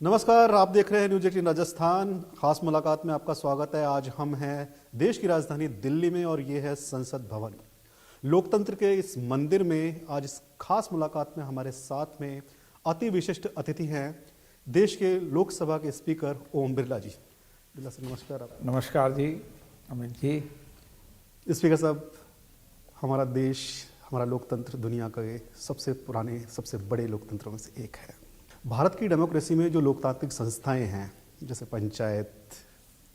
नमस्कार, आप देख रहे हैं न्यूज 18 राजस्थान। खास मुलाकात में आपका स्वागत है। आज हम हैं देश की राजधानी दिल्ली में और ये है संसद भवन। लोकतंत्र के इस मंदिर में आज इस खास मुलाकात में हमारे साथ में अति विशिष्ट अतिथि हैं देश के लोकसभा के स्पीकर ओम बिरला जी। बिरला सर, नमस्कार। आप नमस्कार जी, अमित जी। स्पीकर साहब, हमारा देश, हमारा लोकतंत्र दुनिया के सबसे पुराने, सबसे बड़े लोकतंत्रों में से एक है। भारत की डेमोक्रेसी में जो लोकतांत्रिक संस्थाएं हैं, जैसे पंचायत,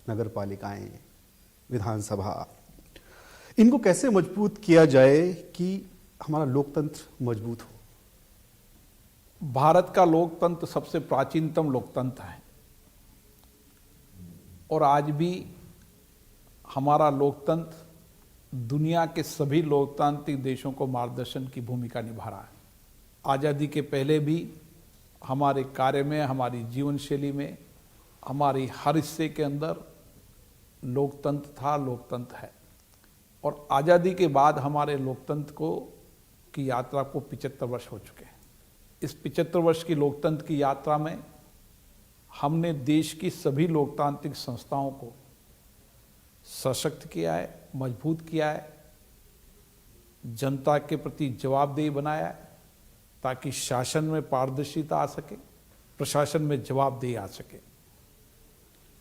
नगर पालिकाएं, विधानसभा, इनको कैसे मजबूत किया जाए कि हमारा लोकतंत्र मजबूत हो? भारत का लोकतंत्र सबसे प्राचीनतम लोकतंत्र है और आज भी हमारा लोकतंत्र दुनिया के सभी लोकतांत्रिक देशों को मार्गदर्शन की भूमिका निभा रहा है। आज़ादी के पहले भी हमारे कार्य में, हमारी जीवन शैली में, हमारी हर हिस्से के अंदर लोकतंत्र था, लोकतंत्र है। और आज़ादी के बाद हमारे लोकतंत्र की यात्रा को 75 वर्ष हो चुके हैं। इस 75 वर्ष की लोकतंत्र की यात्रा में हमने देश की सभी लोकतांत्रिक संस्थाओं को सशक्त किया है, मजबूत किया है, जनता के प्रति जवाबदेही बनाया है ताकि शासन में पारदर्शिता आ सके, प्रशासन में जवाबदेही आ सके।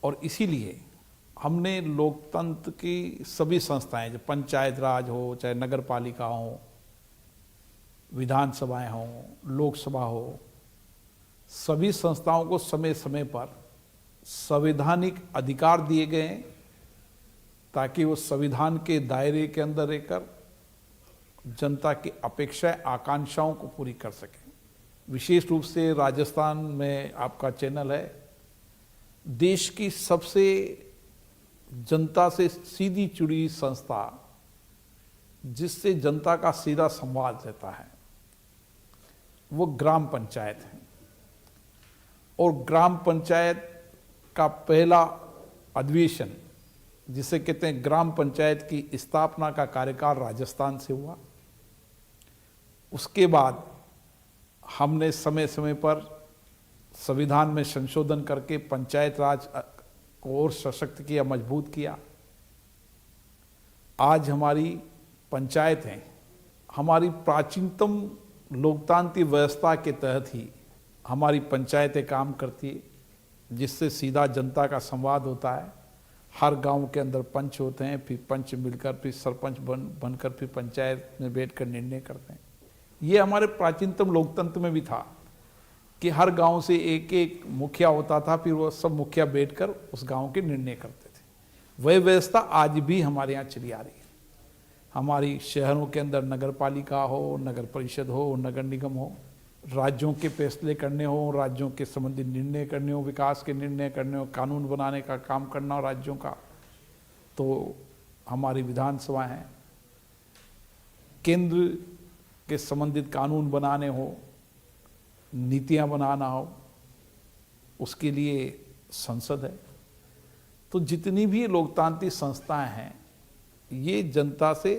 और इसीलिए हमने लोकतंत्र की सभी संस्थाएं, जो पंचायत राज हो, चाहे नगर पालिका हो, विधानसभाएं हो, लोकसभा हो, सभी संस्थाओं को समय समय पर संवैधानिक अधिकार दिए गए हैं ताकि वो संविधान के दायरे के अंदर रहकर जनता की अपेक्षाएं, आकांक्षाओं को पूरी कर सकें। विशेष रूप से राजस्थान में आपका चैनल है, देश की सबसे जनता से सीधी जुड़ी संस्था जिससे जनता का सीधा संवाद रहता है, वो ग्राम पंचायत है। और ग्राम पंचायत का पहला अधिवेशन, जिसे कहते हैं ग्राम पंचायत की स्थापना का कार्यकाल राजस्थान से हुआ। उसके बाद हमने समय समय पर संविधान में संशोधन करके पंचायत राज को और सशक्त किया, मजबूत किया। आज हमारी पंचायतें हमारी प्राचीनतम लोकतांत्रिक व्यवस्था के तहत ही हमारी पंचायतें काम करती है, जिससे सीधा जनता का संवाद होता है। हर गांव के अंदर पंच होते हैं, फिर पंच मिलकर फिर सरपंच बनकर फिर पंचायत में बैठकर निर्णय करते हैं। ये हमारे प्राचीनतम लोकतंत्र में भी था कि हर गांव से एक एक मुखिया होता था, फिर वो सब मुखिया बैठकर उस गांव के निर्णय करते थे। वह व्यवस्था आज भी हमारे यहाँ चली आ रही है। हमारी शहरों के अंदर नगर पालिका हो, नगर परिषद हो, नगर निगम हो, राज्यों के फैसले करने हो, राज्यों के संबंधित निर्णय करने हो, विकास के निर्णय करने हो, कानून बनाने का काम करना हो राज्यों का, तो हमारी विधानसभा है। केंद्र के संबंधित कानून बनाने हो, नीतियां बनाना हो, उसके लिए संसद है। तो जितनी भी लोकतांत्रिक संस्थाएं हैं, ये जनता से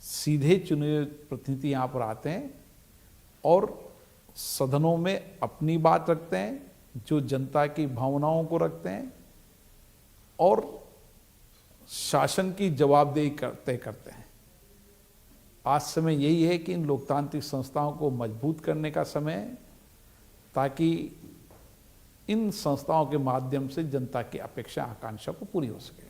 सीधे चुने प्रतिनिधि यहाँ पर आते हैं और सदनों में अपनी बात रखते हैं, जो जनता की भावनाओं को रखते हैं और शासन की जवाबदेही तय करते हैं। आज समय यही है कि इन लोकतांत्रिक संस्थाओं को मजबूत करने का समय है ताकि इन संस्थाओं के माध्यम से जनता की अपेक्षा, आकांक्षा को पूरी हो सके।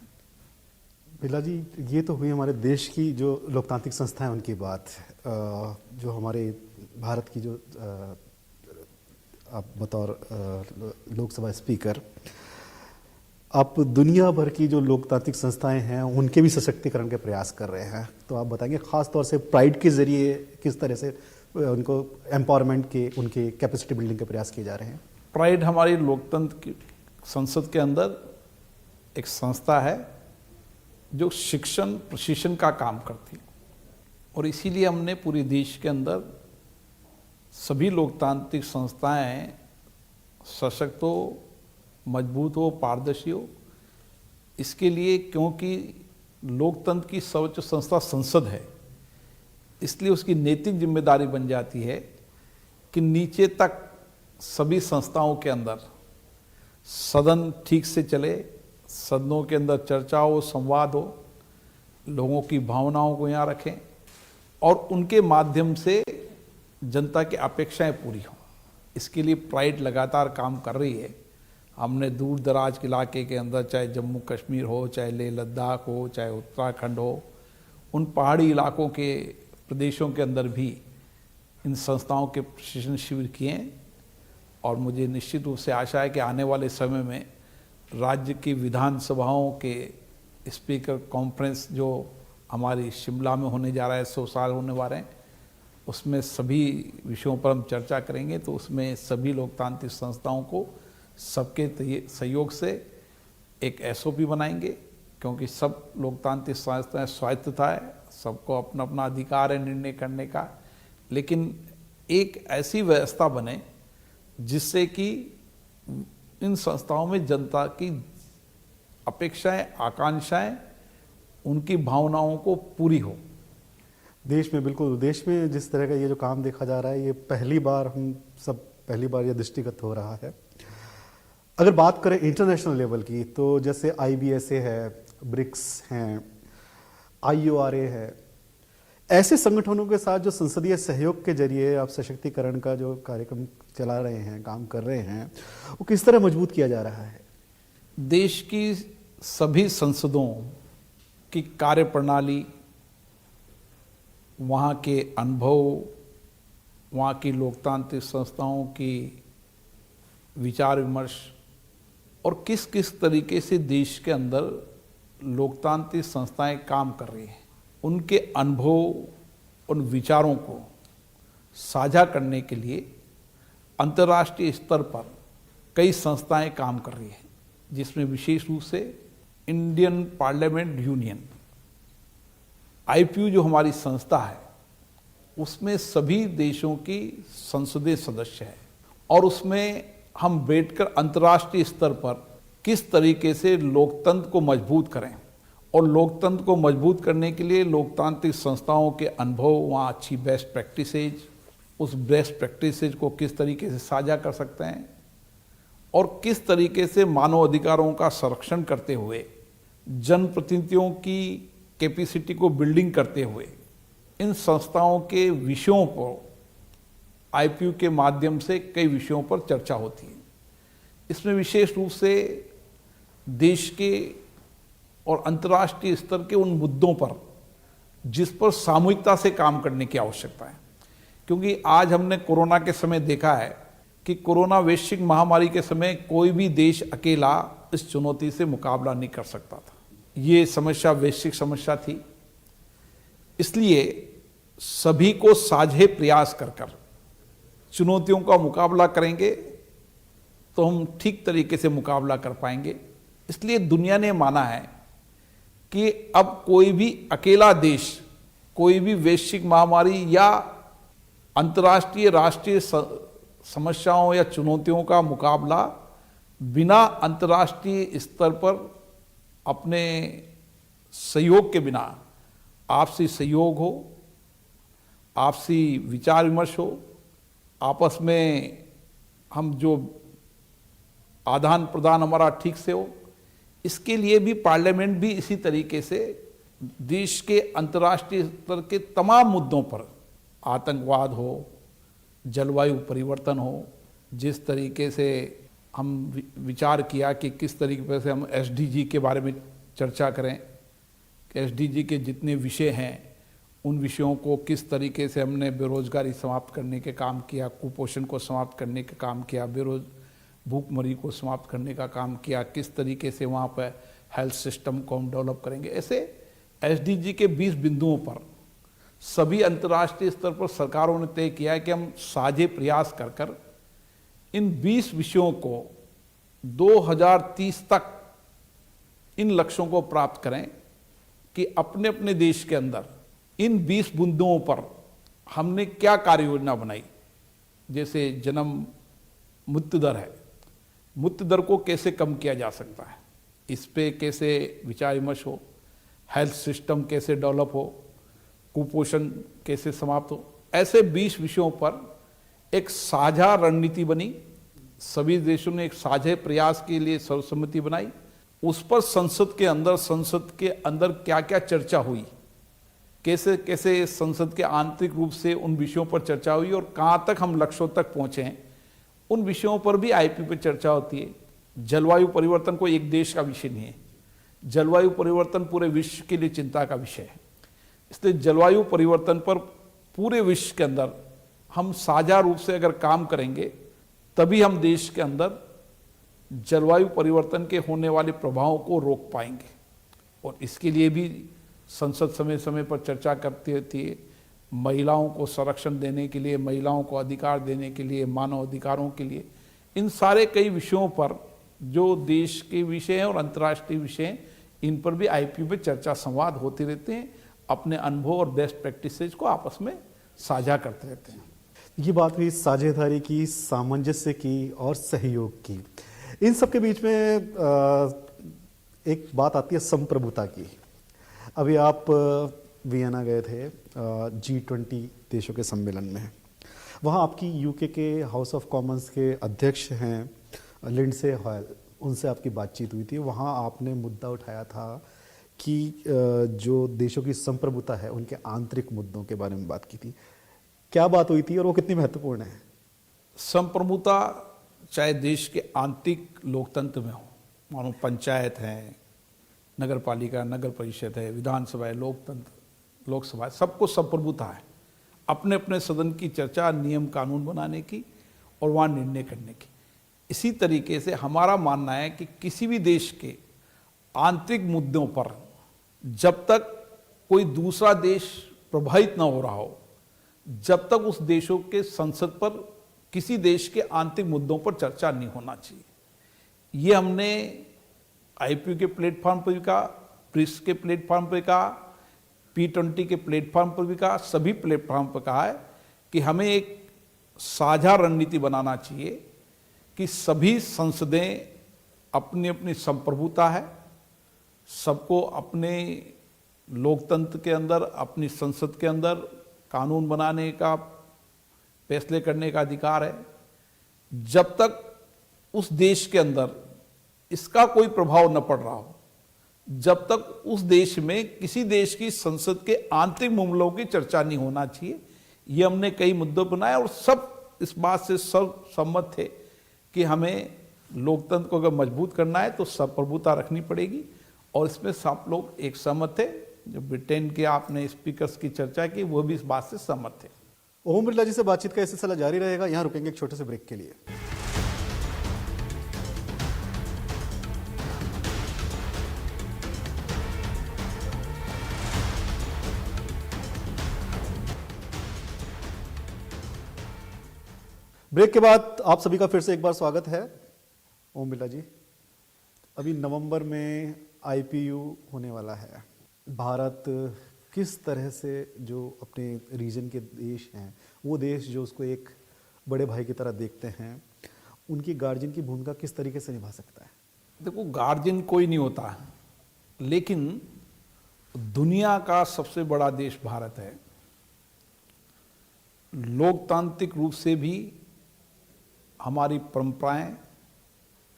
बिरला जी, ये तो हुई हमारे देश की जो लोकतांत्रिक संस्थाएं, उनकी बात। जो हमारे भारत की जो आप बतौर लोकसभा स्पीकर, आप दुनिया भर की जो लोकतांत्रिक संस्थाएं हैं उनके भी सशक्तिकरण के प्रयास कर रहे हैं। तो आप बताएंगे खास तौर से प्राइड के जरिए किस तरह से उनको एम्पावरमेंट के, उनके कैपेसिटी बिल्डिंग के प्रयास किए जा रहे हैं? प्राइड हमारी लोकतंत्र की संसद के अंदर एक संस्था है जो शिक्षण प्रशिक्षण का काम करती है और इसीलिए हमने पूरे देश के अंदर सभी लोकतांत्रिक संस्थाएं सशक्त हो, मजबूत हो, पारदर्शी हो। इसके लिए क्योंकि लोकतंत्र की सर्वोच्च संस्था संसद है, इसलिए उसकी नैतिक जिम्मेदारी बन जाती है कि नीचे तक सभी संस्थाओं के अंदर सदन ठीक से चले, सदनों के अंदर चर्चा हो, संवाद हो, लोगों की भावनाओं को यहाँ रखें और उनके माध्यम से जनता की अपेक्षाएं पूरी हों। इसके लिए प्राइड लगातार काम कर रही है। हमने दूर दराज के इलाके के अंदर, चाहे जम्मू कश्मीर हो, चाहे लेह लद्दाख हो, चाहे उत्तराखंड हो, उन पहाड़ी इलाकों के प्रदेशों के अंदर भी इन संस्थाओं के प्रशिक्षण शिविर किए हैं और मुझे निश्चित रूप से आशा है कि आने वाले समय में राज्य की विधानसभाओं के स्पीकर कॉन्फ्रेंस जो हमारी शिमला में होने जा रहा है, 100 साल होने वाले हैं, उसमें सभी विषयों पर हम चर्चा करेंगे। तो उसमें सभी लोकतांत्रिक संस्थाओं को सबके सहयोग से एक SOP बनाएंगे, क्योंकि सब लोकतांत्रिक संस्थाएं स्वायत्तता है, सबको अपना अपना अधिकार है निर्णय करने का, लेकिन एक ऐसी व्यवस्था बने जिससे कि इन संस्थाओं में जनता की अपेक्षाएं, आकांक्षाएं, उनकी भावनाओं को पूरी हो। देश में, बिल्कुल, देश में जिस तरह का ये जो काम देखा जा रहा है, ये पहली बार ये दृष्टिगत हो रहा है। अगर बात करें इंटरनेशनल लेवल की, तो जैसे IBSA है, ब्रिक्स हैं, IORA है, ऐसे संगठनों के साथ जो संसदीय सहयोग के जरिए आप सशक्तिकरण का जो कार्यक्रम चला रहे हैं, काम कर रहे हैं, वो किस तरह मजबूत किया जा रहा है? देश की सभी संसदों की कार्यप्रणाली, वहाँ के अनुभव, वहाँ की लोकतांत्रिक संस्थाओं की विचार विमर्श और किस किस तरीके से देश के अंदर लोकतांत्रिक संस्थाएं काम कर रही हैं, उनके अनुभव, उन विचारों को साझा करने के लिए अंतर्राष्ट्रीय स्तर पर कई संस्थाएं काम कर रही हैं, जिसमें विशेष रूप से इंडियन पार्लियामेंट यूनियन IPU जो हमारी संस्था है, उसमें सभी देशों की संसदीय सदस्य है और उसमें हम बैठकर अंतर्राष्ट्रीय स्तर पर किस तरीके से लोकतंत्र को मजबूत करें और लोकतंत्र को मजबूत करने के लिए लोकतांत्रिक संस्थाओं के अनुभव, वहाँ अच्छी बेस्ट प्रैक्टिसेज, उस बेस्ट प्रैक्टिसेज को किस तरीके से साझा कर सकते हैं और किस तरीके से मानव अधिकारों का संरक्षण करते हुए, जनप्रतिनिधियों की कैपेसिटी को बिल्डिंग करते हुए इन संस्थाओं के विषयों पर IPU के माध्यम से कई विषयों पर चर्चा होती है। इसमें विशेष रूप से देश के और अंतर्राष्ट्रीय स्तर के उन मुद्दों पर जिस पर सामूहिकता से काम करने की आवश्यकता है, क्योंकि आज हमने कोरोना के समय देखा है कि कोरोना वैश्विक महामारी के समय कोई भी देश अकेला इस चुनौती से मुकाबला नहीं कर सकता था। ये समस्या वैश्विक समस्या थी, इसलिए सभी को साझे प्रयास कर कर चुनौतियों का मुकाबला करेंगे तो हम ठीक तरीके से मुकाबला कर पाएंगे। इसलिए दुनिया ने माना है कि अब कोई भी अकेला देश कोई भी वैश्विक महामारी या अंतर्राष्ट्रीय राष्ट्रीय समस्याओं या चुनौतियों का मुकाबला बिना अंतर्राष्ट्रीय स्तर पर अपने सहयोग के बिना, आपसी सहयोग हो, आपसी विचार विमर्श हो, आपस में हम जो आदान प्रदान हमारा ठीक से हो, इसके लिए भी पार्लियामेंट भी इसी तरीके से देश के अंतर्राष्ट्रीय स्तर के तमाम मुद्दों पर, आतंकवाद हो, जलवायु परिवर्तन हो, जिस तरीके से हम विचार किया कि किस तरीके से हम SDG के बारे में चर्चा करें, कि SDG के जितने विषय हैं उन विषयों को किस तरीके से हमने बेरोजगारी समाप्त करने के काम किया, कुपोषण को समाप्त करने का काम किया, भूखमरी को समाप्त करने का काम किया, किस तरीके से वहाँ पर हेल्थ सिस्टम को हम डेवलप करेंगे। ऐसे SDG के 20 बिंदुओं पर सभी अंतर्राष्ट्रीय स्तर पर सरकारों ने तय किया है कि हम साझे प्रयास कर कर इन 20 विषयों को 2030 तक इन लक्ष्यों को प्राप्त करें कि अपने अपने देश के अंदर इन 20 बिंदुओं पर हमने क्या कार्य योजना बनाई। जैसे जन्म मृत्यु दर है, मृत्यु दर को कैसे कम किया जा सकता है, इस पे कैसे विचार विमर्श हो, हेल्थ सिस्टम कैसे डेवलप हो, कुपोषण कैसे समाप्त हो। ऐसे 20 विषयों पर एक साझा रणनीति बनी सभी देशों ने एक साझे प्रयास के लिए सर्वसम्मति बनाई। उस पर संसद के अंदर क्या क्या चर्चा हुई, कैसे कैसे संसद के आंतरिक रूप से उन विषयों पर चर्चा हुई और कहाँ तक हम लक्ष्यों तक पहुँचे हैं, उन विषयों पर भी आईपी पर चर्चा होती है। जलवायु परिवर्तन कोई एक देश का विषय नहीं है, जलवायु परिवर्तन पूरे विश्व के लिए चिंता का विषय है। इसलिए जलवायु परिवर्तन पर पूरे विश्व के अंदर हम साझा रूप से अगर काम करेंगे तभी हम देश के अंदर जलवायु परिवर्तन के होने वाले प्रभावों को रोक पाएंगे। और इसके लिए भी संसद समय समय पर चर्चा करती रहती है। महिलाओं को संरक्षण देने के लिए, महिलाओं को अधिकार देने के लिए, मानव अधिकारों के लिए, इन सारे कई विषयों पर जो देश के विषय हैं और अंतर्राष्ट्रीय विषय हैं, इन पर भी आईपी में चर्चा संवाद होते रहते हैं। अपने अनुभव और बेस्ट प्रैक्टिसेज को आपस में साझा करते रहते हैं। ये बात हुई साझेदारी की, सामंजस्य की और सहयोग की। इन सब के बीच में एक बात आती है संप्रभुता की। अभी आप वियना गए थे G20 देशों के सम्मेलन में। वहाँ आपकी यूके के हाउस ऑफ कॉमन्स के अध्यक्ष हैं लिंडसे हॉयल, उनसे आपकी बातचीत हुई थी। वहाँ आपने मुद्दा उठाया था कि जो देशों की संप्रभुता है उनके आंतरिक मुद्दों के बारे में बात की थी। क्या बात हुई थी और वो कितनी महत्वपूर्ण है? संप्रभुता चाहे देश के आंतरिक लोकतंत्र में हो, मानो पंचायत है, नगर पालिका, नगर परिषद है, विधानसभा है, लोकतंत्र, लोकसभा, सबको संप्रभुता है। अपने अपने सदन की चर्चा, नियम कानून बनाने की और वहाँ निर्णय करने की। इसी तरीके से हमारा मानना है कि किसी भी देश के आंतरिक मुद्दों पर जब तक कोई दूसरा देश प्रभावित न हो रहा हो, जब तक उस देशों के संसद पर किसी देश के आंतरिक मुद्दों पर चर्चा नहीं होना चाहिए। ये हमने आईपी के प्लेटफॉर्म पर भी कहा, ब्रिक्स के प्लेटफॉर्म पर कहा, P20 के प्लेटफॉर्म पर भी कहा, सभी प्लेटफॉर्म पर कहा है कि हमें एक साझा रणनीति बनाना चाहिए कि सभी संसदें अपनी अपनी संप्रभुता है, सबको अपने लोकतंत्र के अंदर, अपनी संसद के अंदर कानून बनाने का, फैसले करने का अधिकार है। जब तक उस देश के अंदर इसका कोई प्रभाव न पड़ रहा हो, जब तक उस देश में किसी देश की संसद के आंतरिक मामलों की चर्चा नहीं होना चाहिए। ये हमने कई मुद्दों बनाए और सब इस बात से सब सम्मत थे कि हमें लोकतंत्र को अगर मजबूत करना है तो संप्रभुता रखनी पड़ेगी। और इसमें सब लोग एक सहमत थे। जो ब्रिटेन के आपने स्पीकर्स की चर्चा की, वो भी इस बात से सहमत थे। ओम बिरला जी से बातचीत का सिलसिला जारी रहेगा। यहाँ रुकेंगे एक छोटे से ब्रेक के लिए। ब्रेक के बाद आप सभी का फिर से एक बार स्वागत है। ओम बिरला जी, अभी नवंबर में IPU होने वाला है। भारत किस तरह से जो अपने रीजन के देश हैं, वो देश जो उसको एक बड़े भाई की तरह देखते हैं, उनकी गार्जियन की भूमिका किस तरीके से निभा सकता है? देखो, गार्जियन कोई नहीं होता, लेकिन दुनिया का सबसे बड़ा देश भारत है। लोकतांत्रिक रूप से भी हमारी परंपराएं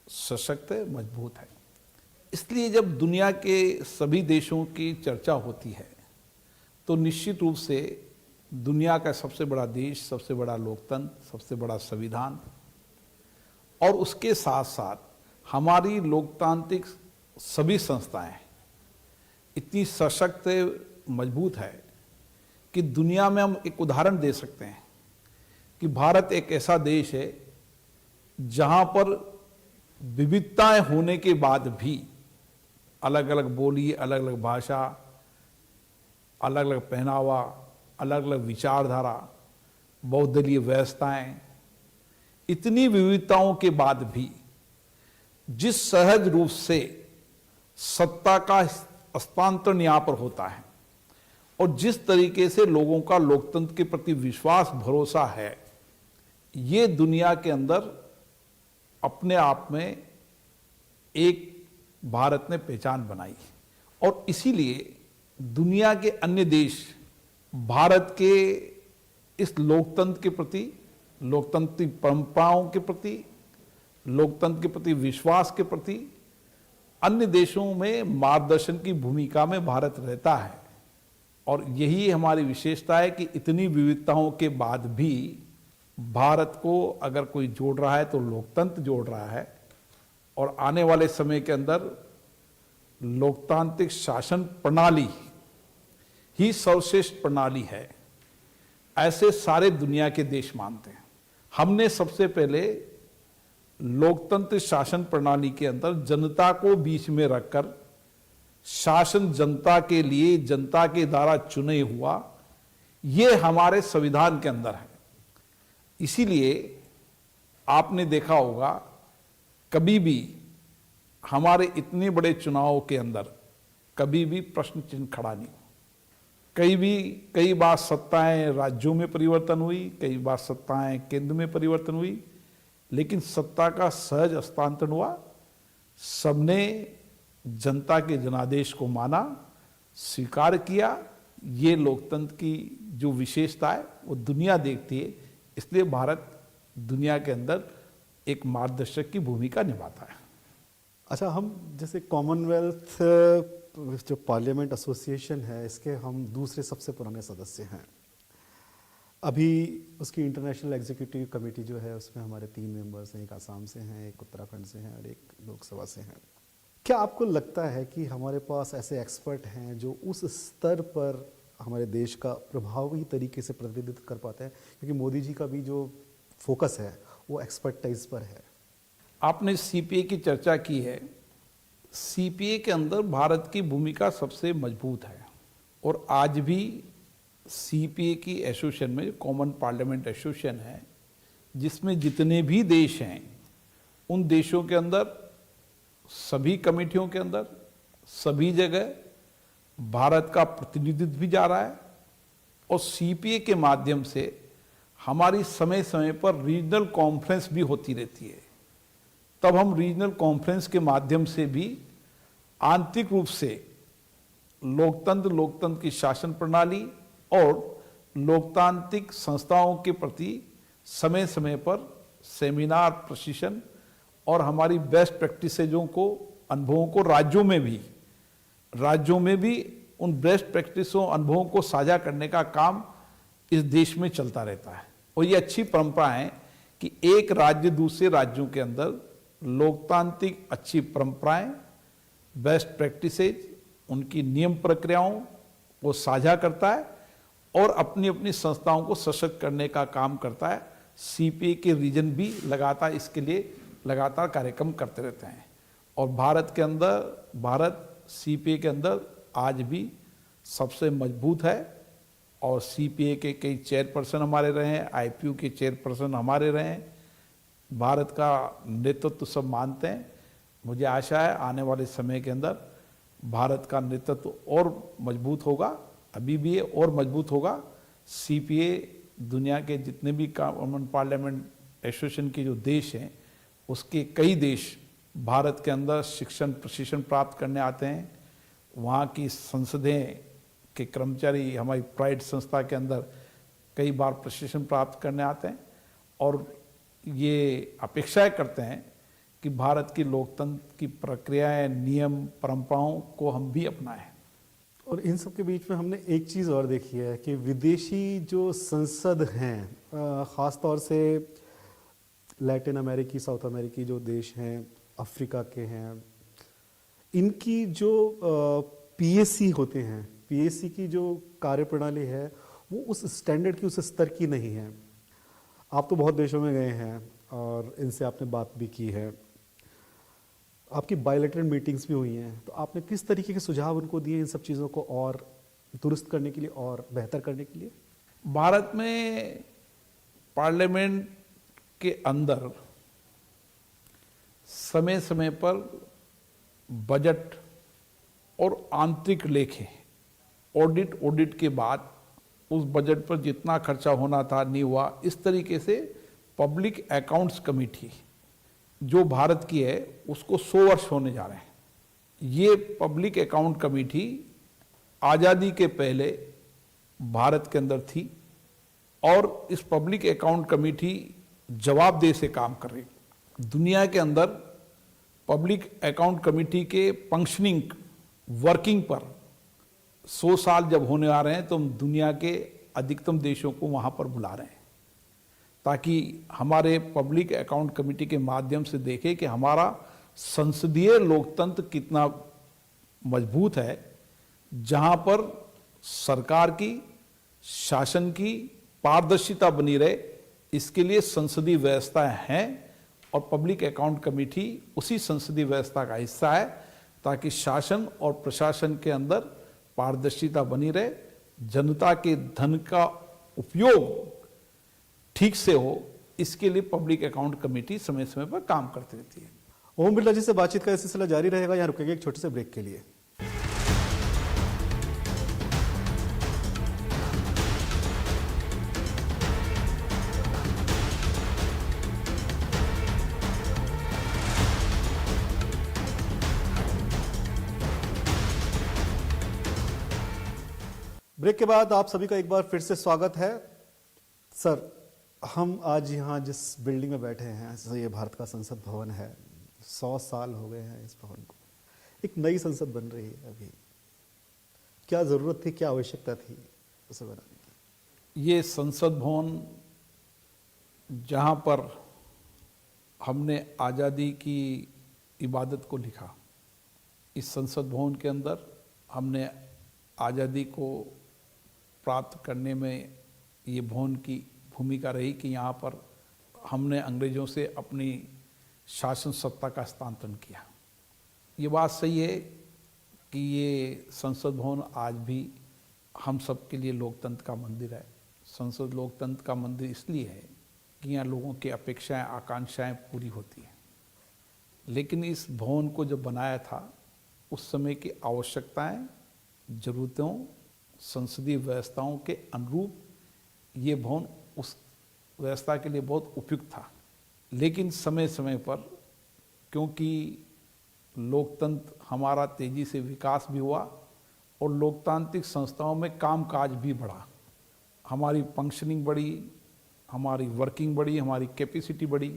सशक्त है, मजबूत है। इसलिए जब दुनिया के सभी देशों की चर्चा होती है तो निश्चित रूप से दुनिया का सबसे बड़ा देश, सबसे बड़ा लोकतंत्र, सबसे बड़ा संविधान और उसके साथ साथ हमारी लोकतांत्रिक सभी संस्थाएं इतनी सशक्त, मजबूत है कि दुनिया में हम एक उदाहरण दे सकते हैं कि भारत एक ऐसा देश है जहां पर विविधताएं होने के बाद भी अलग अलग बोली, अलग अलग भाषा, अलग अलग पहनावा, अलग अलग विचारधारा, बहुदलीय व्यवस्थाएं, इतनी विविधताओं के बाद भी जिस सहज रूप से सत्ता का हस्तांतरण यहाँ पर होता है और जिस तरीके से लोगों का लोकतंत्र के प्रति विश्वास, भरोसा है, ये दुनिया के अंदर अपने आप में एक भारत ने पहचान बनाई। और इसीलिए दुनिया के अन्य देश भारत के इस लोकतंत्र के प्रति, लोकतांत्रिक परंपराओं के प्रति, लोकतंत्र के प्रति विश्वास के प्रति अन्य देशों में मार्गदर्शन की भूमिका में भारत रहता है। और यही हमारी विशेषता है कि इतनी विविधताओं के बाद भी भारत को अगर कोई जोड़ रहा है तो लोकतंत्र जोड़ रहा है। और आने वाले समय के अंदर लोकतांत्रिक शासन प्रणाली ही सर्वश्रेष्ठ प्रणाली है, ऐसे सारे दुनिया के देश मानते हैं। हमने सबसे पहले लोकतंत्र शासन प्रणाली के अंदर जनता को बीच में रखकर शासन जनता के लिए, जनता के द्वारा चुने हुआ, ये हमारे संविधान के अंदर है। इसीलिए आपने देखा होगा कभी भी हमारे इतने बड़े चुनाव के अंदर कभी भी प्रश्न चिन्ह खड़ा नहीं हुआ। कई बार सत्ताएं राज्यों में परिवर्तन हुई, कई बार सत्ताएं केंद्र में परिवर्तन हुई, लेकिन सत्ता का सहज हस्तांतरण हुआ। सबने जनता के जनादेश को माना, स्वीकार किया। ये लोकतंत्र की जो विशेषता है वो दुनिया देखती है, इसलिए भारत दुनिया के अंदर एक मार्गदर्शक की भूमिका निभाता है। अच्छा, हम जैसे कॉमनवेल्थ जो पार्लियामेंट एसोसिएशन है, इसके हम दूसरे सबसे पुराने सदस्य हैं। अभी उसकी इंटरनेशनल एग्जीक्यूटिव कमेटी जो है उसमें हमारे 3 मेंबर्स हैं, एक आसाम से हैं, एक उत्तराखंड से हैं और एक लोकसभा से हैं। क्या आपको लगता है कि हमारे पास ऐसे एक्सपर्ट हैं जो उस स्तर पर हमारे देश का प्रभावी तरीके से प्रतिनिधित्व कर पाते हैं? क्योंकि मोदी जी का भी जो फोकस है वो एक्सपर्टाइज पर है। आपने सीपीए की चर्चा की है। सीपीए के अंदर भारत की भूमिका सबसे मजबूत है और आज भी सीपीए की एसोसिएशन में, कॉमन पार्लियामेंट एसोसिएशन है, जिसमें जितने भी देश हैं उन देशों के अंदर सभी कमेटियों के अंदर सभी जगह भारत का प्रतिनिधित्व भी जा रहा है। और सीपीए के माध्यम से हमारी समय समय पर रीजनल कॉन्फ्रेंस भी होती रहती है। तब हम रीजनल कॉन्फ्रेंस के माध्यम से भी आंतरिक रूप से लोकतंत्र की शासन प्रणाली और लोकतांत्रिक संस्थाओं के प्रति समय समय पर सेमिनार, प्रशिक्षण और हमारी बेस्ट प्रैक्टिसेजों को, अनुभवों को राज्यों में भी उन बेस्ट प्रैक्टिसों, अनुभवों को साझा करने का काम इस देश में चलता रहता है। और ये अच्छी परंपरा है कि एक राज्य दूसरे राज्यों के अंदर लोकतांत्रिक अच्छी परंपराएं, बेस्ट प्रैक्टिसेज, उनकी नियम प्रक्रियाओं को साझा करता है और अपनी अपनी संस्थाओं को सशक्त करने का काम करता है। सीपीए के रीजन भी लगातार इसके लिए लगातार कार्यक्रम करते रहते हैं। और भारत सीपीए के अंदर आज भी सबसे मजबूत है। और सीपीए के कई चेयरपर्सन हमारे रहे हैं, आईपीयू के चेयरपर्सन हमारे रहे हैं। भारत का नेतृत्व सब मानते हैं। मुझे आशा है आने वाले समय के अंदर भारत का नेतृत्व और मजबूत होगा, अभी भी और मजबूत होगा। सीपीए दुनिया के जितने भी कॉमन पार्लियामेंट एसोसिएशन के जो देश हैं उसके कई देश भारत के अंदर शिक्षण प्रशिक्षण प्राप्त करने आते हैं। वहाँ की संसदें के कर्मचारी हमारी प्राइड संस्था के अंदर कई बार प्रशिक्षण प्राप्त करने आते हैं और ये अपेक्षाएं करते हैं कि भारत की लोकतंत्र की प्रक्रियाएं, नियम, परंपराओं को हम भी अपनाएं। और इन सब के बीच में हमने एक चीज़ और देखी है कि विदेशी जो संसद हैं, ख़ास तौर से लैटिन अमेरिकी, साउथ अमेरिकी जो देश हैं, अफ्रीका के हैं, इनकी जो पीएसी होते हैं, पीएसी की जो कार्यप्रणाली है वो उस स्टैंडर्ड की, उस स्तर की नहीं है। आप तो बहुत देशों में गए हैं और इनसे आपने बात भी की है, आपकी बायलैटरल मीटिंग्स भी हुई हैं, तो आपने किस तरीके के सुझाव उनको दिए इन सब चीज़ों को और दुरुस्त करने के लिए और बेहतर करने के लिए? भारत में पार्लियामेंट के अंदर समय समय पर बजट और आंतरिक लेखे ऑडिट के बाद उस बजट पर जितना खर्चा होना था नहीं हुआ। इस तरीके से पब्लिक अकाउंट्स कमेटी जो भारत की है उसको 100 वर्ष होने जा रहे हैं। ये पब्लिक अकाउंट कमेटी आज़ादी के पहले भारत के अंदर थी और इस पब्लिक अकाउंट कमेटी जवाबदेही से काम कर रही। दुनिया के अंदर पब्लिक अकाउंट कमेटी के फंक्शनिंग वर्किंग पर 100 साल जब होने आ रहे हैं तो हम दुनिया के अधिकतम देशों को वहाँ पर बुला रहे हैं ताकि हमारे पब्लिक अकाउंट कमेटी के माध्यम से देखें कि हमारा संसदीय लोकतंत्र कितना मजबूत है, जहाँ पर सरकार की शासन की पारदर्शिता बनी रहे, इसके लिए संसदीय व्यवस्था है और पब्लिक अकाउंट कमेटी उसी संसदीय व्यवस्था का हिस्सा है ताकि शासन और प्रशासन के अंदर पारदर्शिता बनी रहे, जनता के धन का उपयोग ठीक से हो, इसके लिए पब्लिक अकाउंट कमेटी समय समय पर काम करती रहती है। ओम बिरला जी से बातचीत का सिलसिला जारी रहेगा, यहाँ रुकेंगे एक छोटे से ब्रेक के लिए। ब्रेक के बाद आप सभी का एक बार फिर से स्वागत है। सर, हम आज यहाँ जिस बिल्डिंग में बैठे हैं, ये भारत का संसद भवन है, 100 साल हो गए हैं इस भवन को। एक नई संसद बन रही है अभी, क्या जरूरत थी, क्या आवश्यकता थी उसे बनाने की? ये संसद भवन जहाँ पर हमने आज़ादी की इबादत को लिखा, इस संसद भवन के अंदर हमने आज़ादी को प्राप्त करने में ये भवन की भूमिका रही कि यहाँ पर हमने अंग्रेज़ों से अपनी शासन सत्ता का हस्तांतरण किया। ये बात सही है कि ये संसद भवन आज भी हम सब के लिए लोकतंत्र का मंदिर है। संसद लोकतंत्र का मंदिर इसलिए है कि यहाँ लोगों की अपेक्षाएं, आकांक्षाएं पूरी होती हैं। लेकिन इस भवन को जब बनाया था, उस समय की आवश्यकताएं, ज़रूरतों, संसदीय व्यवस्थाओं के अनुरूप ये भवन उस व्यवस्था के लिए बहुत उपयुक्त था। लेकिन समय समय पर क्योंकि लोकतंत्र हमारा तेजी से विकास भी हुआ और लोकतांत्रिक संस्थाओं में कामकाज भी बढ़ा, हमारी फंक्शनिंग बढ़ी, हमारी वर्किंग बढ़ी, हमारी कैपेसिटी बढ़ी,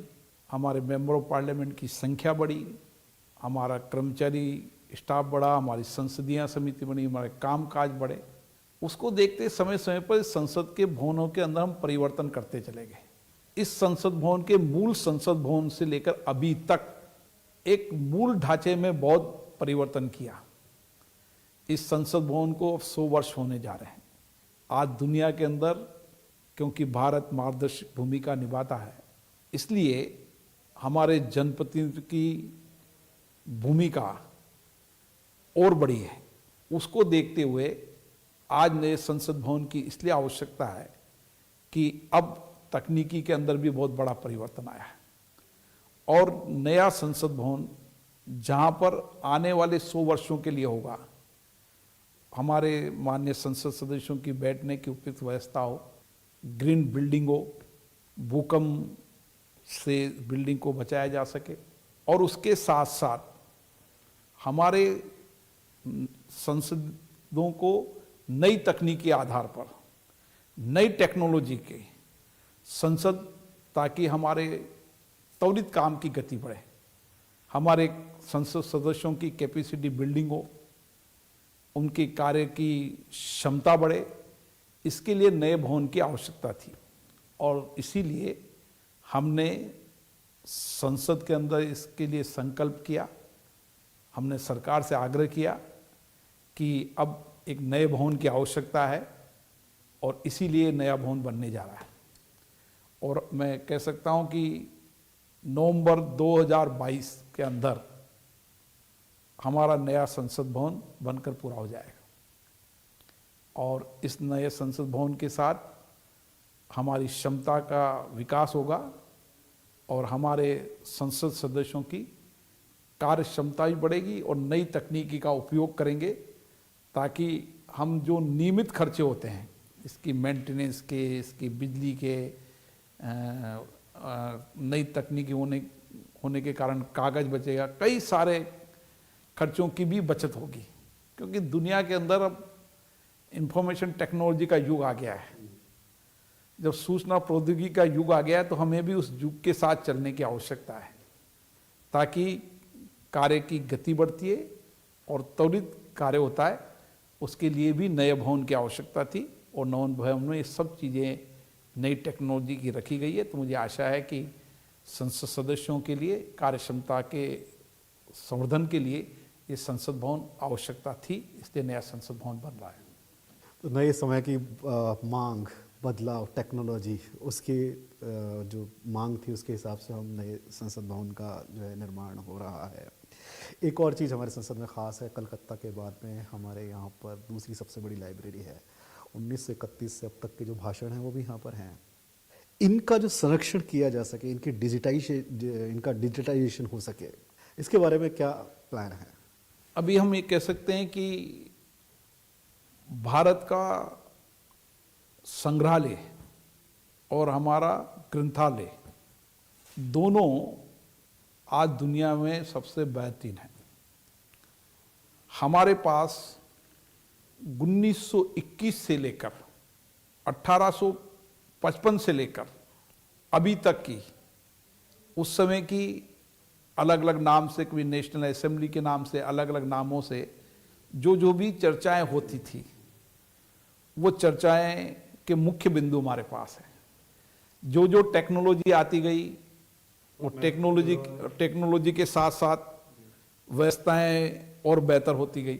हमारे मेंबर ऑफ पार्लियामेंट की संख्या बढ़ी, हमारा कर्मचारी स्टाफ बढ़ा, हमारी संसदीय समिति बनी, हमारे कामकाज बढ़े। उसको देखते समय समय पर संसद के भवनों के अंदर हम परिवर्तन करते चले गए। इस संसद भवन के मूल संसद भवन से लेकर अभी तक एक मूल ढांचे में बहुत परिवर्तन किया। इस संसद भवन को अब 100 वर्ष होने जा रहे हैं। आज दुनिया के अंदर क्योंकि भारत मार्गदर्शक भूमिका निभाता है, इसलिए हमारे जनप्रतिनिधि की भूमिका और बड़ी है। उसको देखते हुए आज नए संसद भवन की इसलिए आवश्यकता है कि अब तकनीकी के अंदर भी बहुत बड़ा परिवर्तन आया है और नया संसद भवन जहाँ पर आने वाले 100 वर्षों के लिए होगा, हमारे माननीय संसद सदस्यों की बैठने की उपयुक्त व्यवस्था हो, ग्रीन बिल्डिंग हो, भूकंप से बिल्डिंग को बचाया जा सके और उसके साथ साथ हमारे संसदों को नई तकनीकी आधार पर, नई टेक्नोलॉजी के संसद, ताकि हमारे त्वरित काम की गति बढ़े, हमारे संसद सदस्यों की कैपेसिटी बिल्डिंग हो, उनके कार्य की क्षमता बढ़े, इसके लिए नए भवन की आवश्यकता थी। और इसीलिए हमने संसद के अंदर इसके लिए संकल्प किया। हमने सरकार से आग्रह किया कि अब एक नए भवन की आवश्यकता है और इसीलिए नया भवन बनने जा रहा है। और मैं कह सकता हूं कि नवंबर 2022 के अंदर हमारा नया संसद भवन बनकर पूरा हो जाएगा और इस नए संसद भवन के साथ हमारी क्षमता का विकास होगा और हमारे संसद सदस्यों की कार्य क्षमता भी बढ़ेगी और नई तकनीकी का उपयोग करेंगे ताकि हम जो नियमित खर्चे होते हैं, इसकी मेंटेनेंस के, इसकी बिजली के, नई तकनीकी होने के कारण कागज़ बचेगा, कई सारे खर्चों की भी बचत होगी। क्योंकि दुनिया के अंदर अब इंफॉर्मेशन टेक्नोलॉजी का युग आ गया है। जब सूचना प्रौद्योगिकी का युग आ गया है तो हमें भी उस युग के साथ चलने की आवश्यकता है। ताकि कार्य की गति बढ़ती है और त्वरित कार्य होता है। उसके लिए भी नए भवन की आवश्यकता थी और नए भवन में ये सब चीज़ें नई टेक्नोलॉजी की रखी गई है। तो मुझे आशा है कि संसद सदस्यों के लिए कार्य क्षमता के संवर्धन के लिए ये संसद भवन आवश्यकता थी, इसलिए नया संसद भवन बन रहा है। तो नए समय की मांग, बदलाव, टेक्नोलॉजी, उसकी जो मांग थी उसके हिसाब से हम नए संसद भवन का जो है निर्माण हो रहा है। एक और चीज़ हमारे संसद में ख़ास है, कलकत्ता के बाद में हमारे यहाँ पर दूसरी सबसे बड़ी लाइब्रेरी है। 1931 से अब तक के जो भाषण हैं वो भी यहाँ पर हैं। इनका जो संरक्षण किया जा सके, इनका डिजिटाइजेशन हो सके, इसके बारे में क्या प्लान है? अभी हम ये कह सकते हैं कि भारत का संग्रहालय और हमारा ग्रंथालय दोनों आज दुनिया में सबसे बेहतरीन है। हमारे पास 1921 से लेकर 1855 से लेकर अभी तक की, उस समय की अलग अलग नाम से, कभी नेशनल असेंबली के नाम से, अलग अलग नामों से जो भी चर्चाएं होती थी, वो चर्चाएं के मुख्य बिंदु हमारे पास है। जो टेक्नोलॉजी आती गई, वो टेक्नोलॉजी के साथ साथ व्यवस्थाएं और बेहतर होती गई।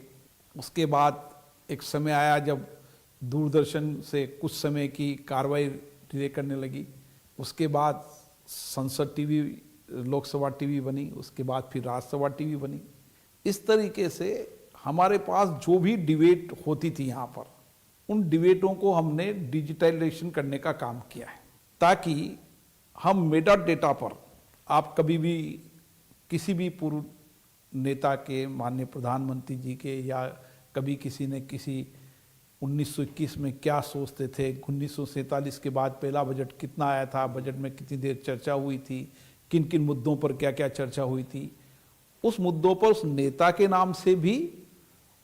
उसके बाद एक समय आया जब दूरदर्शन से कुछ समय की कार्रवाई डिले करने लगी। उसके बाद संसद टीवी, लोकसभा टीवी बनी, उसके बाद फिर राज्यसभा टीवी बनी। इस तरीके से हमारे पास जो भी डिबेट होती थी यहाँ पर, उन डिबेटों को हमने डिजिटलाइजेशन करने का काम किया है, ताकि हम मेटा डेटा पर आप कभी भी किसी भी पूर्व नेता के, माननीय प्रधानमंत्री जी के, या कभी किसी ने किसी 1921 में क्या सोचते थे, 1947 के बाद पहला बजट कितना आया था, बजट में कितनी देर चर्चा हुई थी, किन किन मुद्दों पर क्या क्या चर्चा हुई थी, उस मुद्दों पर उस नेता के नाम से भी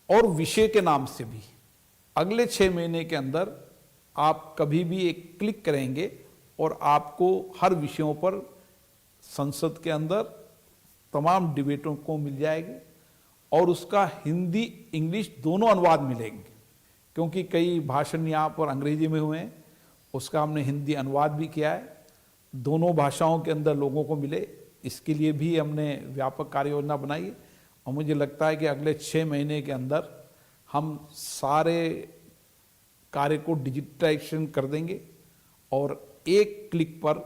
और विषय के नाम से भी अगले 6 महीने के अंदर आप कभी भी एक क्लिक करेंगे और आपको हर विषयों पर संसद के अंदर तमाम डिबेटों को मिल जाएगी और उसका हिंदी इंग्लिश दोनों अनुवाद मिलेंगे। क्योंकि कई भाषण यहाँ पर अंग्रेजी में हुए हैं, उसका हमने हिंदी अनुवाद भी किया है, दोनों भाषाओं के अंदर लोगों को मिले। इसके लिए भी हमने व्यापक कार्य योजना बनाई है और मुझे लगता है कि अगले 6 महीने के अंदर हम सारे कार्य को डिजिटाइजेशन कर देंगे और एक क्लिक पर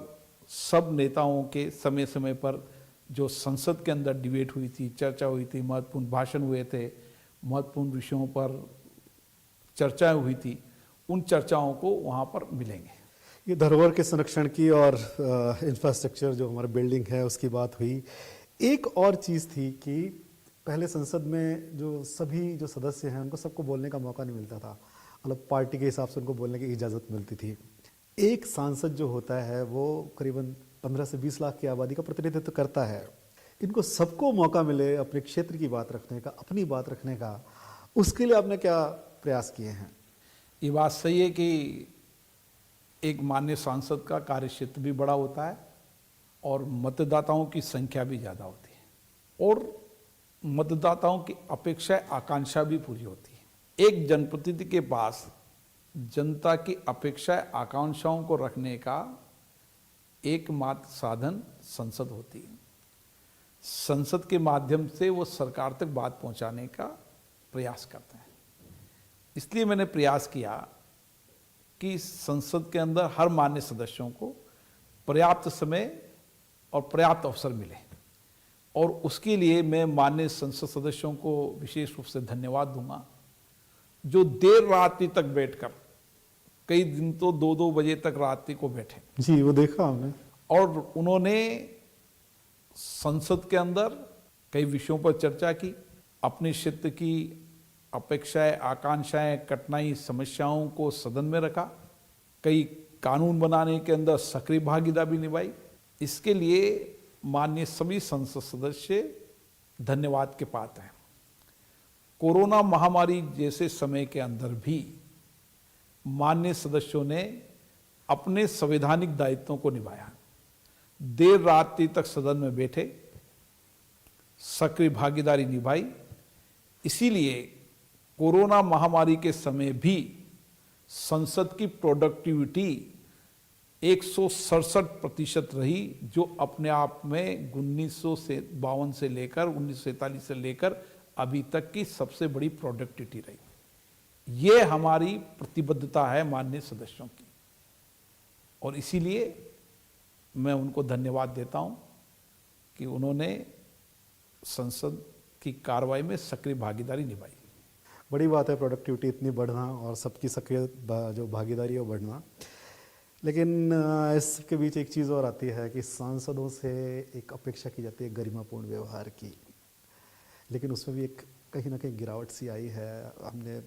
सब नेताओं के समय समय पर जो संसद के अंदर डिबेट हुई थी, चर्चा हुई थी, महत्वपूर्ण भाषण हुए थे, महत्वपूर्ण विषयों पर चर्चाएं हुई थी, उन चर्चाओं को वहाँ पर मिलेंगे। ये धरोहर के संरक्षण की और इंफ्रास्ट्रक्चर जो हमारा बिल्डिंग है उसकी बात हुई। एक और चीज़ थी कि पहले संसद में जो सभी जो सदस्य हैं उनको सबको बोलने का मौका नहीं मिलता था, मतलब पार्टी के हिसाब से उनको बोलने की इजाज़त मिलती थी। एक सांसद जो होता है वो करीबन 15 से 20 लाख की आबादी का प्रतिनिधित्व करता है। इनको सबको मौका मिले अपने क्षेत्र की बात रखने का, अपनी बात रखने का, उसके लिए आपने क्या प्रयास किए हैं? ये बात सही है कि एक माननीय सांसद का कार्य क्षेत्र भी बड़ा होता है और मतदाताओं की संख्या भी ज़्यादा होती है और मतदाताओं की अपेक्षा आकांक्षा भी पूरी होती है। एक जनप्रतिनिधि के पास जनता की अपेक्षा आकांक्षाओं को रखने का एकमात्र साधन संसद होती है। संसद के माध्यम से वो सरकार तक बात पहुंचाने का प्रयास करते हैं। इसलिए मैंने प्रयास किया कि संसद के अंदर हर मान्य सदस्यों को पर्याप्त समय और पर्याप्त अवसर मिले और उसके लिए मैं माननीय संसद सदस्यों को विशेष रूप से धन्यवाद दूंगा, जो देर रात्रि तक बैठकर, कई दिन तो 2-2 बजे तक रात्रि को बैठे। जी, वो देखा हमने। और उन्होंने संसद के अंदर कई विषयों पर चर्चा की, अपने क्षेत्र की अपेक्षाएं, आकांक्षाएं, कठिनाई, समस्याओं को सदन में रखा, कई कानून बनाने के अंदर सक्रिय भागीदारी भी निभाई। इसके लिए माननीय सभी संसद सदस्य धन्यवाद के पात्र हैं। कोरोना महामारी जैसे समय के अंदर भी माननीय सदस्यों ने अपने संवैधानिक दायित्वों को निभाया, देर रात्रि तक सदन में बैठे सक्रिय भागीदारी निभाई। इसीलिए कोरोना महामारी के समय भी संसद की प्रोडक्टिविटी 167% रही, जो अपने आप में 1952 से लेकर 1947 से लेकर अभी तक की सबसे बड़ी प्रोडक्टिविटी रही। ये हमारी प्रतिबद्धता है माननीय सदस्यों की, और इसीलिए मैं उनको धन्यवाद देता हूं कि उन्होंने संसद की कार्रवाई में सक्रिय भागीदारी निभाई। बड़ी बात है प्रोडक्टिविटी इतनी बढ़ना और सबकी सक्रिय जो भागीदारी है वो बढ़ना। लेकिन इस के बीच एक चीज़ और आती है कि सांसदों से एक अपेक्षा की जाती है गरिमापूर्ण व्यवहार की, लेकिन उसमें भी एक कहीं ना कहीं गिरावट सी आई है। हमने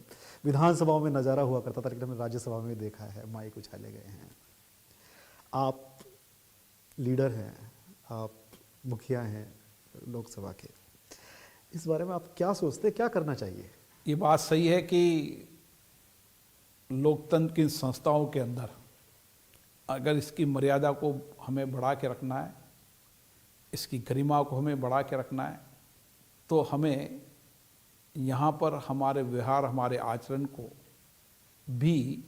विधानसभाओं में नज़ारा हुआ करता था, लेकिन हमने राज्यसभा में देखा है माइक उछाले गए हैं। आप लीडर हैं, आप मुखिया हैं लोकसभा के, इस बारे में आप क्या सोचते हैं, क्या करना चाहिए? ये बात सही है कि लोकतंत्र की संस्थाओं के अंदर अगर इसकी मर्यादा को हमें बढ़ा के रखना है, इसकी गरिमा को हमें बढ़ा के रखना है, तो हमें यहाँ पर हमारे व्यवहार, हमारे आचरण को भी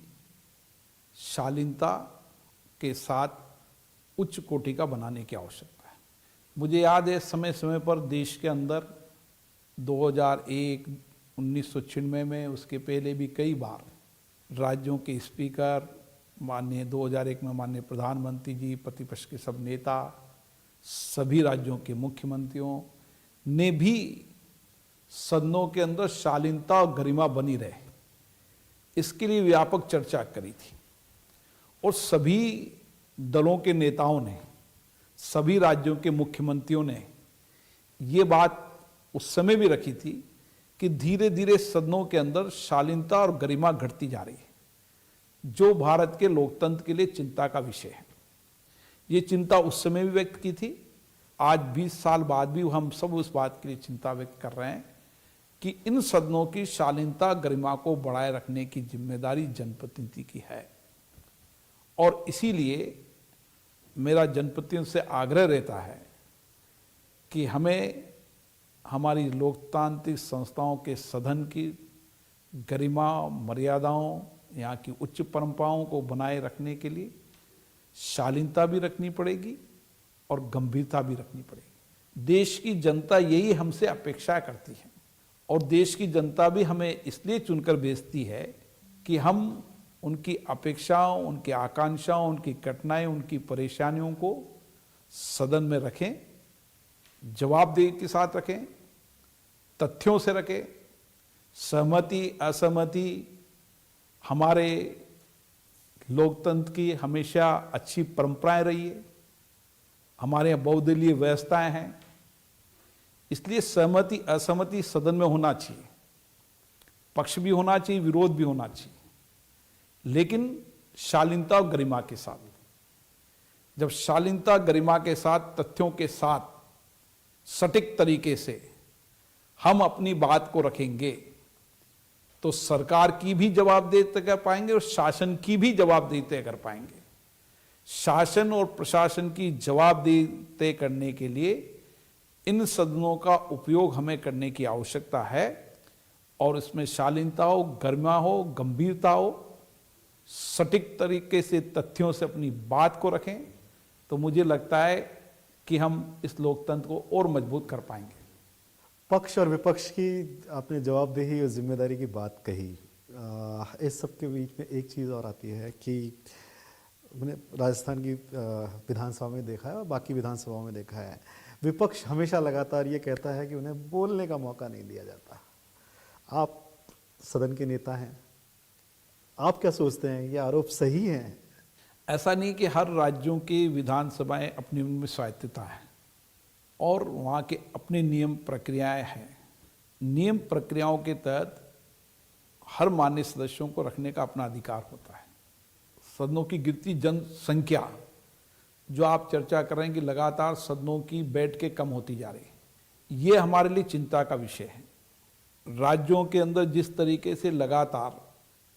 शालीनता के साथ उच्च कोटि का बनाने की आवश्यकता है। मुझे याद है समय समय पर देश के अंदर 2001, 1996 में, उसके पहले भी कई बार राज्यों के स्पीकर, माननीय 2001 में माननीय प्रधानमंत्री जी, प्रतिपक्ष के सब नेता, सभी राज्यों के मुख्यमंत्रियों ने भी सदनों के अंदर शालीनता और गरिमा बनी रहे, इसके लिए व्यापक चर्चा करी थी। और सभी दलों के नेताओं ने, सभी राज्यों के मुख्यमंत्रियों ने ये बात उस समय भी रखी थी कि धीरे धीरे सदनों के अंदर शालीनता और गरिमा घटती जा रही है, जो भारत के लोकतंत्र के लिए चिंता का विषय है। ये चिंता उस समय भी व्यक्त की थी, आज 20 साल बाद भी हम सब उस बात के लिए चिंता व्यक्त कर रहे हैं कि इन सदनों की शालीनता, गरिमा को बढ़ाए रखने की जिम्मेदारी जनप्रतिनिधि की है। और इसीलिए मेरा जनप्रतिनिधियों से आग्रह रहता है कि हमें हमारी लोकतांत्रिक संस्थाओं के सदन की गरिमा, मर्यादाओं, यहाँ की उच्च परंपराओं को बनाए रखने के लिए शालीनता भी रखनी पड़ेगी और गंभीरता भी रखनी पड़ेगी। देश की जनता यही हमसे अपेक्षा करती है, और देश की जनता भी हमें इसलिए चुनकर भेजती है कि हम उनकी अपेक्षाओं, उनकी आकांक्षाओं, उनकी कठिनाई, उनकी परेशानियों को सदन में रखें, जवाबदेही के साथ रखें, तथ्यों से रखें। सहमति असहमति हमारे लोकतंत्र की हमेशा अच्छी परंपराएं रही है, हमारे यहाँ बहुदलीय व्यवस्थाएं हैं, इसलिए सहमति असहमति सदन में होना चाहिए, पक्ष भी होना चाहिए, विरोध भी होना चाहिए, लेकिन शालीनता और गरिमा के साथ। जब शालीनता गरिमा के साथ, तथ्यों के साथ, सटीक तरीके से हम अपनी बात को रखेंगे, तो सरकार की भी जवाबदेही कर पाएंगे और शासन की भी जवाबदेही कर पाएंगे। शासन और प्रशासन की जवाबदेही तय करने के लिए इन सदनों का उपयोग हमें करने की आवश्यकता है, और इसमें शालीनता हो, गरिमा हो, गंभीरता हो, सटीक तरीके से तथ्यों से अपनी बात को रखें, तो मुझे लगता है कि हम इस लोकतंत्र को और मजबूत कर पाएंगे। पक्ष और विपक्ष की आपने जवाबदेही और जिम्मेदारी की बात कही। इस सब के बीच में एक चीज़ और आती है कि मैंने राजस्थान की विधानसभा में देखा है और बाकी विधानसभाओं में देखा है, विपक्ष हमेशा लगातार ये कहता है कि उन्हें बोलने का मौका नहीं दिया जाता। आप सदन के नेता हैं, आप क्या सोचते हैं, ये आरोप सही है? ऐसा नहीं कि हर राज्यों की विधानसभाएं अपनी उनमें स्वायत्तता है और वहाँ के अपने नियम प्रक्रियाएं हैं। नियम प्रक्रियाओं के तहत हर मान्य सदस्यों को रखने का अपना अधिकार होता है। सदनों की गिरती जनसंख्या, जो आप चर्चा कर रहे हैं कि लगातार सदनों की बैठकें कम होती जा रही है, ये हमारे लिए चिंता का विषय है। राज्यों के अंदर जिस तरीके से लगातार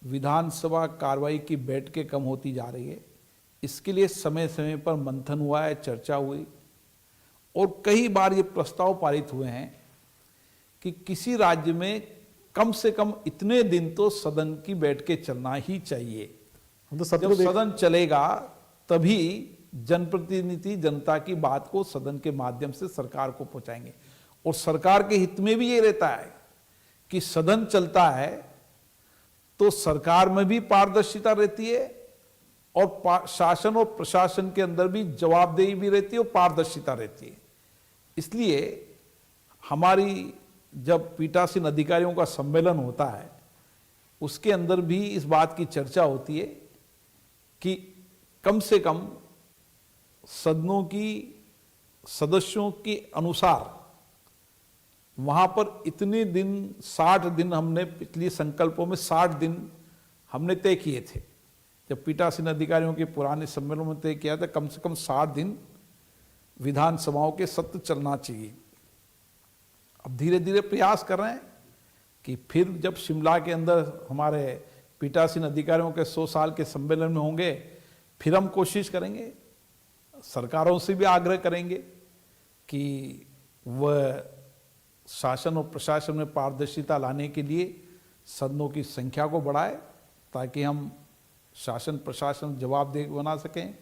विधानसभा कार्रवाई की बैठकें कम होती जा रही है, इसके लिए समय समय पर मंथन हुआ है, चर्चा हुई, और कई बार ये प्रस्ताव पारित हुए हैं कि किसी राज्य में कम से कम इतने दिन तो सदन की बैठकें चलना ही चाहिए। हम तो जब सत्र देख सदन चलेगा तभी जनप्रतिनिधि जनता की बात को सदन के माध्यम से सरकार को पहुंचाएंगे। और सरकार के हित में भी ये रहता है कि सदन चलता है तो सरकार में भी पारदर्शिता रहती है और शासन और प्रशासन के अंदर भी जवाबदेही भी रहती है और पारदर्शिता रहती है। इसलिए हमारी जब पीठासीन अधिकारियों का सम्मेलन होता है उसके अंदर भी इस बात की चर्चा होती है कि कम से कम सदनों की सदस्यों के अनुसार वहां पर इतने दिन 60 दिन हमने पिछली संकल्पों में 60 दिन हमने तय किए थे। जब पीठासीन अधिकारियों के पुराने सम्मेलन में तय किया था कम से कम 60 दिन विधानसभाओं के सत्र चलना चाहिए। अब धीरे धीरे प्रयास कर रहे हैं कि फिर जब शिमला के अंदर हमारे पीठासीन अधिकारियों के 100 साल के सम्मेलन में होंगे फिर हम कोशिश करेंगे, सरकारों से भी आग्रह करेंगे कि वह शासन और प्रशासन में पारदर्शिता लाने के लिए सदनों की संख्या को बढ़ाए ताकि हम शासन प्रशासन जवाबदेह बना सकें,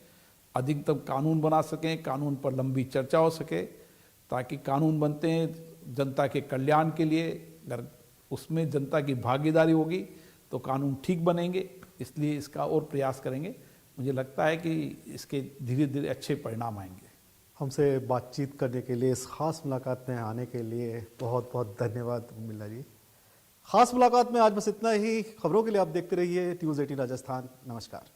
अधिकतम कानून बना सकें, कानून पर लंबी चर्चा हो सके, ताकि कानून बनते हैं जनता के कल्याण के लिए। अगर उसमें जनता की भागीदारी होगी तो कानून ठीक बनेंगे। इसलिए इसका और प्रयास करेंगे। मुझे लगता है कि इसके धीरे धीरे अच्छे परिणाम आएंगे। हमसे बातचीत करने के लिए, इस खास मुलाकात में आने के लिए बहुत बहुत धन्यवाद बिल्ला जी। खास मुलाकात में आज बस इतना ही। खबरों के लिए आप देखते रहिए न्यूज़ 18 राजस्थान। नमस्कार।